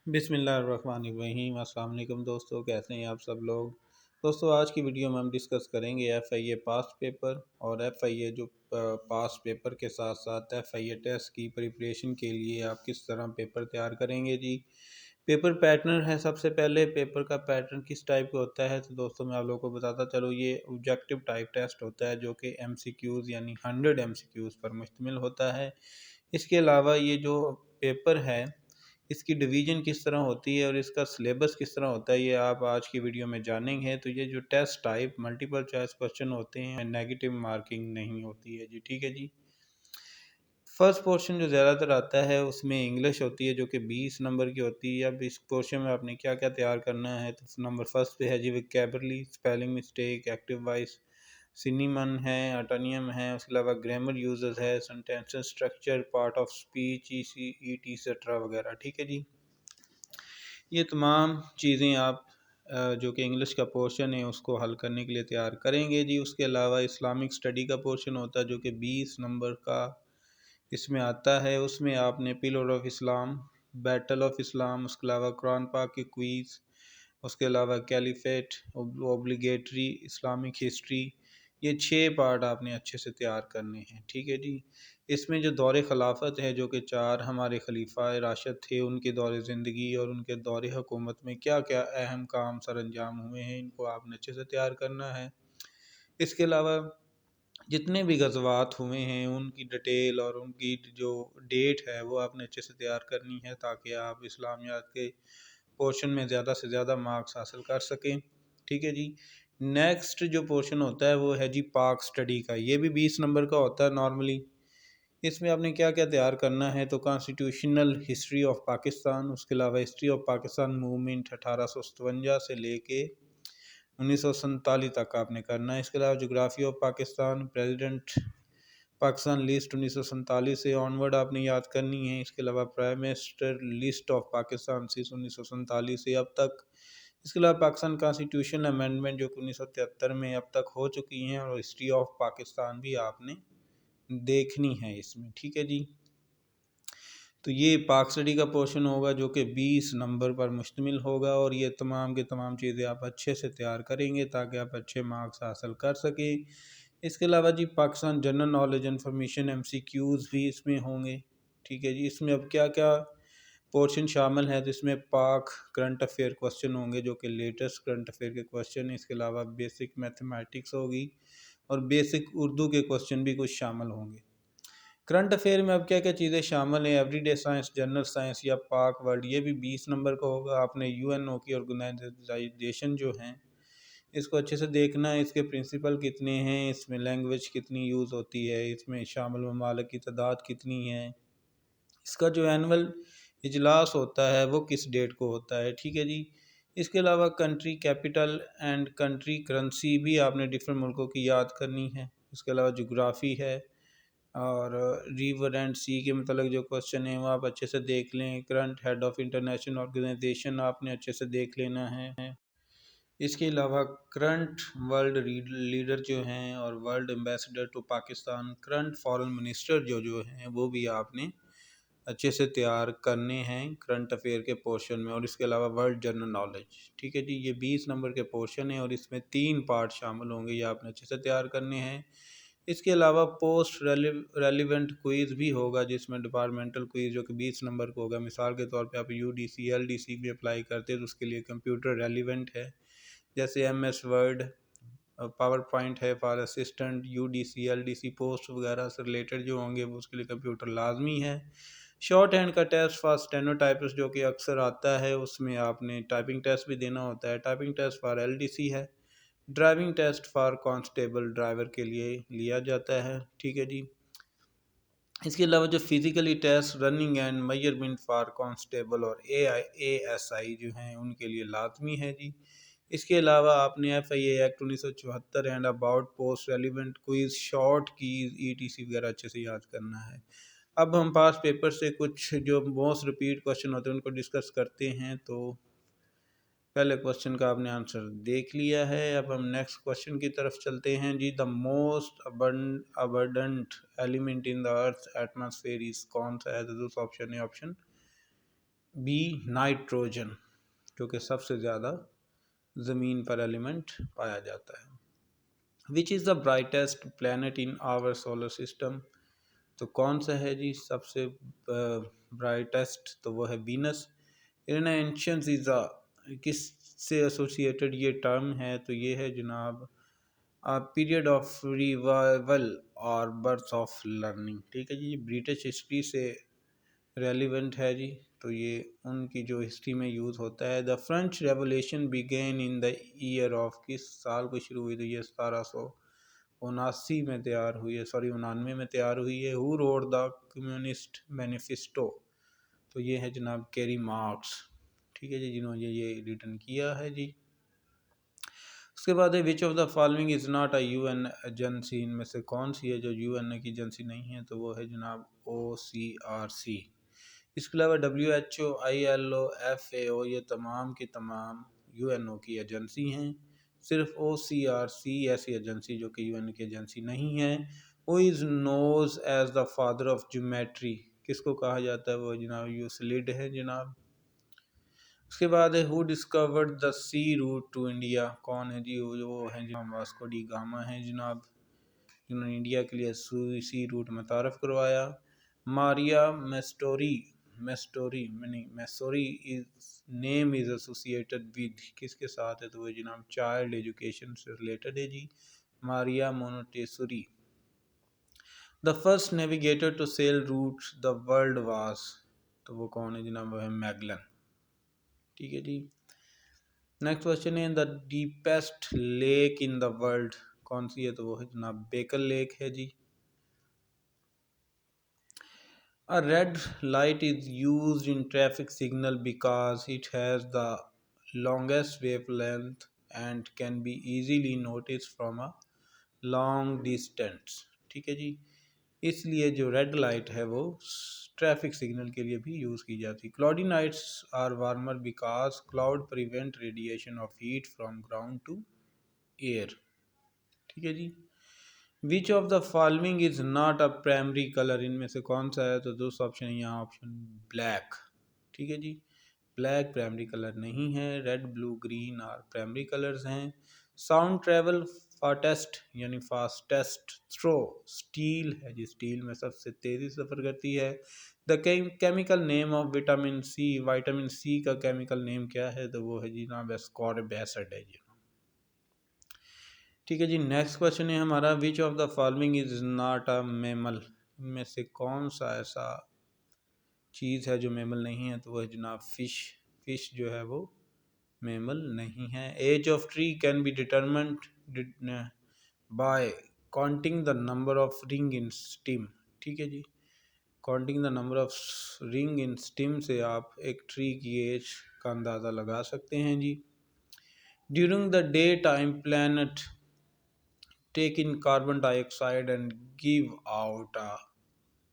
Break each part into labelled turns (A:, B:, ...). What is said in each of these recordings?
A: बिस्मिल्लाहिर्रहमानिर्रहीम। अस्सलाम वालेकुम दोस्तों, कैसे हैं आप सब लोग। दोस्तों, आज की वीडियो में हम डिस्कस करेंगे एफआईए पास्ट पेपर और एफआईए जो पास्ट पेपर के साथ साथ एफआईए टेस्ट की प्रिपरेशन के लिए आप किस तरह पेपर तैयार करेंगे जी। पेपर पैटर्न है। सबसे पहले पेपर का पैटर्न किस टाइप का होता है, तो दोस्तों मैं आप लोगों को बताता चलो, ये ऑब्जेक्टिव टाइप टेस्ट होता है जो कि एमसीक्यूज़ यानी 100 एमसीक्यूज़ पर मुश्तमिल होता है। इसके अलावा ये जो पेपर है, इसकी डिवीज़न किस तरह होती है और इसका सिलेबस किस तरह होता है, ये आप आज की वीडियो में जानेंगे। तो ये जो test type multiple choice question होते हैं, नेगेटिव मार्किंग नहीं होती है जी। ठीक है जी। फर्स्ट पोर्शन जो ज़्यादातर आता है उसमें इंग्लिश होती है जो कि 20 नंबर की होती है। अब इस पोर्शन में आपने क्या क्या तैयार करना है, तो नंबर फर्स्ट पे है जी vocabulary, spelling mistake, active voice, synonym है, अटोनियम है, उसके अलावा ग्रामर यूजेस है, sentences structure, part of speech, E C E T cetera वगैरह। ठीक है जी। ये तमाम चीज़ें आप जो कि इंग्लिश का पोर्शन है उसको हल करने के लिए तैयार करेंगे जी। उसके अलावा इस्लामिक स्टडी का पोर्शन होता है जो कि 20 नंबर का इसमें आता है। उसमें आपने pillar of Islam, battle of Islam, उसके अलावा कुरान पाक की क्वीज़, उसके अलावा कैलिफेट, ओब्लिगेटरी इस्लामिक हिस्ट्री, ये 6 पार्ट आपने अच्छे से तैयार करने हैं। ठीक है जी। इसमें जो दौर खिलाफत है जो कि 4 हमारे खलीफा राशिद थे, उनके दौर ज़िंदगी और उनके दौर हुकूमत में क्या क्या अहम काम सर अंजाम हुए हैं, इनको आपने अच्छे से तैयार करना है। इसके अलावा जितने भी गज़वात हुए हैं उनकी डिटेल और उनकी जो डेट है वो आपने अच्छे से तैयार करनी है, ताकि आप इस्लामियात के पोर्शन में ज़्यादा से ज़्यादा मार्क्स हासिल कर सकें। ठीक है जी। नेक्स्ट जो पोर्शन होता है वो है जी पाक स्टडी का। ये भी 20 नंबर का होता है नॉर्मली। इसमें आपने क्या क्या तैयार करना है, तो कॉन्स्टिट्यूशनल हिस्ट्री ऑफ पाकिस्तान, उसके अलावा हिस्ट्री ऑफ पाकिस्तान मूवमेंट 1857 से लेके 1947 तक आपने करना है। इसके अलावा geography of Pakistan, president Pakistan list 1947 से ऑनवर्ड आपने याद करनी है। इसके अलावा prime minister list of Pakistan से 1947 से अब तक। इसके अलावा पाकिस्तान कॉन्स्टिट्यूशन अमेंडमेंट जो कि 1973 में अब तक हो चुकी हैं, और हिस्ट्री ऑफ पाकिस्तान भी आपने देखनी है इसमें। ठीक है जी। तो ये पाक स्टडी का पोर्शन होगा जो कि 20 नंबर पर मुश्तमिल होगा, और ये तमाम के तमाम चीज़ें आप अच्छे से तैयार करेंगे ताकि आप अच्छे मार्क्स हासिल कर सकें। इसके अलावा जी Pakistan general knowledge information MCQs भी इसमें होंगे। ठीक है जी। इसमें अब क्या क्या पोर्शन शामिल है, तो इसमें पाक करंट अफेयर क्वेश्चन होंगे जो कि लेटेस्ट करंट अफेयर के क्वेश्चन हैं। इसके अलावा बेसिक मैथमेटिक्स होगी और बेसिक उर्दू के क्वेश्चन भी कुछ शामिल होंगे। करंट अफेयर में अब क्या क्या चीज़ें शामिल हैं, एवरीडे साइंस, जनरल साइंस या पाक वर्ल्ड, ये भी 20 नंबर का होगा। आपने यूएनओ की ऑर्गेनाइजेशन जो हैं इसको अच्छे से देखना है, इसके प्रिंसिपल कितने हैं, इसमें लैंग्वेज कितनी यूज़ होती है, इसमें शामिल ममालिक की तादाद कितनी है, इसका जो एनुअल इजलास होता है वो किस डेट को होता है। ठीक है जी। इसके अलावा country capital and country currency भी आपने डिफरेंट मुल्कों की याद करनी है। इसके अलावा जोग्राफ़ी है, और रिवर एंड सी के मतलब जो क्वेश्चन है वो आप अच्छे से देख लें। Current head of international organisation आपने अच्छे से देख लेना है। इसके अलावा करंट वर्ल्ड लीडर जो हैं और world ambassador to Pakistan, current foreign minister जो जो हैं वो भी आपने अच्छे से तैयार करने हैं करंट अफेयर के पोर्शन में। और इसके अलावा वर्ल्ड जनरल नॉलेज। ठीक है जी। ये 20 नंबर के पोर्शन है और इसमें 3 पार्ट शामिल होंगे, ये आपने अच्छे से तैयार करने हैं। इसके अलावा पोस्ट रेलिवेंट क्विज़ भी होगा, जिसमें डिपार्टमेंटल क्विज़ जो कि 20 नंबर का होगा। मिसाल के तौर पे आप यूडीसी एलडीसी भी अप्लाई करते हैं तो उसके लिए कंप्यूटर रेलिवेंट है, जैसे एमएस वर्ड, पावर पॉइंट है for assistant, UDC LDC post वगैरह से रिलेटेड जो होंगे वो उसके लिए कंप्यूटर लाजमी है। शॉर्ट हैंड का टेस्ट फॉर स्टेनोटाइपिस्ट जो कि अक्सर आता है, उसमें आपने टाइपिंग टेस्ट भी देना होता है। टाइपिंग टेस्ट फॉर एलडीसी है। Driving test for constable driver के लिए लिया जाता है। ठीक है जी। इसके अलावा जो physically test running and measurement for constable और एएसआई जो हैं उनके लिए लाजमी है जी। इसके अलावा आपने FIA act 1974 and about post relevant quiz short की ईटीसी वगैरह अच्छे से याद करना है। अब हम पास पेपर से कुछ जो मोस्ट रिपीट क्वेश्चन होते हैं उनको डिस्कस करते हैं। तो पहले क्वेश्चन का आपने आंसर देख लिया है, अब हम नेक्स्ट क्वेश्चन की तरफ चलते हैं जी। The most abundant element in the earth atmosphere is कौन सा है, तो ऑप्शन है ऑप्शन बी नाइट्रोजन, जो कि सबसे ज़्यादा ज़मीन पर एलिमेंट पाया जाता है। Which is the brightest planet in our solar system, तो कौन सा है जी सबसे ब्राइटेस्ट, तो वो है वीनस। इरेनेंशियंस इज़ किस से एसोसिएटेड ये टर्म है, तो ये है जनाब पीरियड ऑफ रिवाइवल और बर्थ ऑफ लर्निंग। ठीक है जी, ब्रिटिश हिस्ट्री से रेलिवेंट है जी, तो ये उनकी जो हिस्ट्री में यूज़ होता है। The French revolution began in the year of, किस साल को शुरू हुई, तो ये 1779 में तैयार हुई है, सॉरी 99 में तैयार हुई है। Who wrote the communist manifesto, तो ये है जनाब कैरी मार्क्स। ठीक है जी, जिन्होंने ये रिटर्न किया है जी। उसके बाद है विच of the following is not a UN agency, इनमें से कौन सी है जो यूएन की एजेंसी नहीं है, तो वो है जनाब OCRC। इसके अलावा WHO, ILO, FAO, ये तमाम की तमाम UNO की एजेंसी हैं। सिर्फ OCRC ऐसी एजेंसी जो कि UN की एजेंसी नहीं है। Who is knows as the father of geometry, किसको कहा जाता है, वो जनाब यूक्लिड है जनाब। उसके बाद है who discovered the sea route to India, कौन है जी, वो है जनाब वास्को डी गामा है जनाब, जिन्होंने इंडिया के लिए सी रूट मुतारफ़ करवाया। Maria Montessori, Montessori meaning Montessori is name is associated with, किसके साथ है, तो वो जनाब चाइल्ड एजुकेशन से रिलेटेड है जी, Maria Montessori. The first navigator to sail round the world was, तो वो कौन है जनाब, वो है मैगलन। ठीक है जी। नेक्स्ट क्वेश्चन है the deepest lake in the world, कौन सी है, तो वो है जनाब बेकल लेक है जी। A red light is used in traffic signal because it has the longest wavelength and can be easily noticed from a long distance। ठीक है जी, इसलिए जो रेड लाइट है वो ट्रैफिक सिग्नल के लिए भी यूज़ की जाती है। Cloudy nights are warmer because cloud prevent radiation of heat from ground to air. ठीक है जी। Which of the following is not a primary colour, इनमें से कौन सा है, तो दूसरा ऑप्शन है यहाँ ऑप्शन ब्लैक। ठीक है जी, ब्लैक प्राइमरी कलर नहीं है, रेड ब्लू ग्रीन और प्राइमरी कलर्स हैं। साउंड ट्रेवल फास्टेस्ट यानी फास्टेस्ट थ्रो स्टील है जी, स्टील में सबसे तेज़ी सफ़र करती है। The chemical name of vitamin C, vitamin C का केमिकल नेम क्या है, तो वो है जी ना एस्कॉर्बिक एसिड है जी। ठीक है जी। नेक्स्ट क्वेश्चन है हमारा विच of the following is not a mammal, इनमें से कौन सा ऐसा चीज़ है जो मेमल नहीं है, तो वो है जनाब फिश। फिश जो है वो मेमल नहीं है। Age of tree can be determined by counting the number of ring in stem. ठीक है जी, counting the number of ring in stem से आप एक ट्री की एज का अंदाज़ा लगा सकते हैं जी। During the day time planet take in carbon dioxide and give out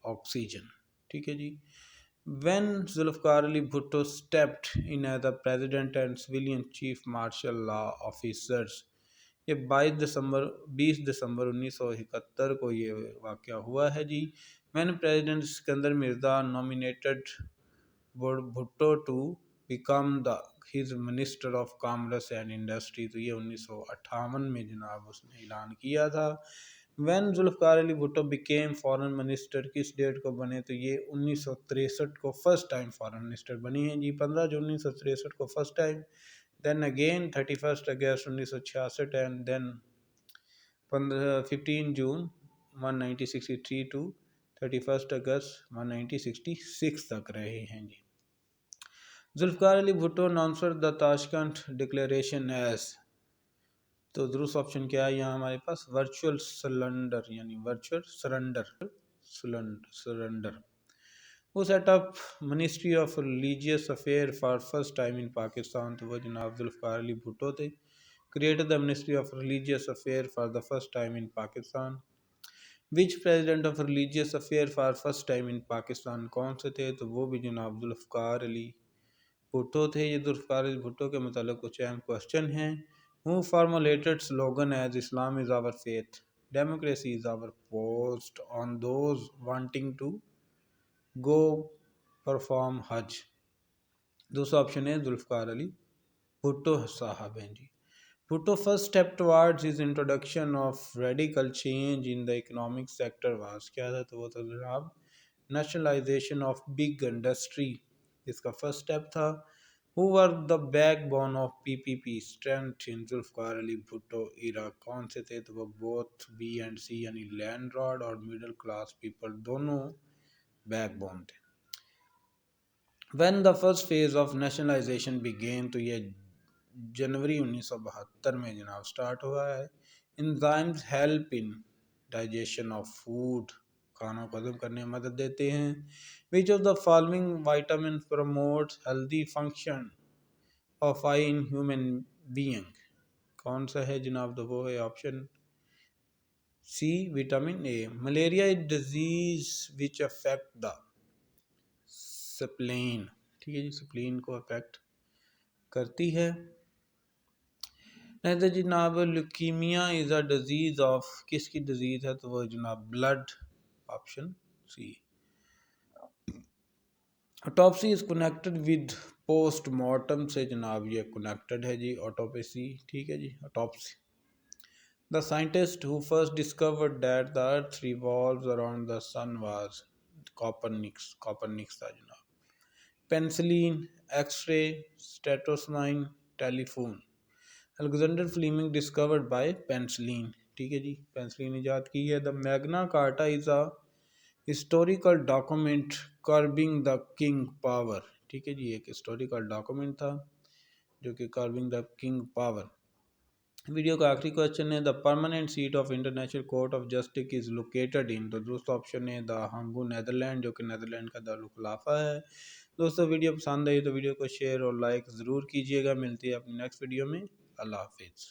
A: oxygen. ठीक है जी। When Zulfikar Ali Bhutto stepped in as the president and civilian chief martial law officers, ये 20 दिसंबर 1971 को ये वाक़या हुआ है जी। मैंने president Sikandar Mirza nominated Bhutto to become the his minister of commerce and industry, तो ये 1958 में जनाब उसने ऐलान किया था। When Zulfikar Ali Bhutto became foreign minister, किस डेट को बने, तो ये 1963 को फर्स्ट टाइम फॉरेन मिनिस्टर बनी हैं जी, 15 जून 1963 को first time, then again 31 August 1966 and then 15 June 1963 टू 31 अगस्त 1966 तक रहे हैं जी। Zulfikar Ali Bhutto announced the Tashkent declaration as, तो दुरुस्त ऑप्शन क्या है यहाँ हमारे पास वर्चुअल सरेंडर यानी वर्चुअल सरेंडर। वो setup ministry of religious affair for first time in Pakistan, तो वो जनाब जुल्फ़िकार अली भुट्टो थे। Created the ministry of religious affair for the first time in Pakistan. Which president of religious affair for first time in Pakistan, कौन से थे, तो वो भी जनाब जुल्फ़िकार अली भुट्टो थे। ये जुल्फ़िकार अली भुट्टो के मतलब कुछ अहम क्वेश्चन हैं। Who formulated slogan as Islam is our faith, democracy is our post on those wanting to go perform hajj. दूसरा ऑप्शन है जुल्फ़िकार अली भुट्टो साहब हैं जी। Bhutto first step towards his introduction of radical change in the economic sector was क्या था, तो वो था जनाब nationalization of big industry। इसका फर्स्ट स्टेप था। Who were the backbone of PPP strength in Zulfikar Ali Bhutto era? कौन से थे, तो वो बोथ बी एंड सी यानी लैंडलॉर्ड और मिडिल क्लास पीपल दोनों बैकबोन थे। When the first phase of nationalization began, तो ये जनवरी 1972 में जनाब स्टार्ट हुआ है। Enzymes help in digestion of food, खाना को हजम करने में मदद देते हैं। Which of the following vitamin promotes healthy function of eye in human being? कौन सा है जनाब, तो वो है option C vitamin A. Malaria is disease which affect the spleen, ठीक है जी, स्प्लीन को अफेक्ट करती है। नहीं तो जनाब leukemia is a disease of, किसकी डिजीज़ है, तो वो जनाब blood, option C. Autopsy is connected with postmortem से जनाब ये कनेक्टेड है जी, ऑटोपसी, ठीक है जी, autopsy. The scientist who first discovered that the earth revolves around the sun was Copernicus, Copernicus था जनाब। Penicillin, x ray, stethoscope, telephone. Alexander Fleming discovered by penicillin, ठीक है जी, पेंसिलिन ईजाद की है। The Magna carta is a historical document curbing the king power, ठीक है जी, एक हिस्टोरिकल डॉक्यूमेंट था जो कि curbing the king power. Video का आखिरी क्वेश्चन है the permanent seat of international court of justice is located in, तो दोस्तों ऑप्शन है द हांगू नेदरलैंड, जो कि नेदरलैंड का दारुल खुलाफा है। दोस्तों वीडियो पसंद आई तो वीडियो को शेयर और लाइक ज़रूर कीजिएगा। मिलती है अपनी नेक्स्ट वीडियो में। अल्लाह हाफिज़।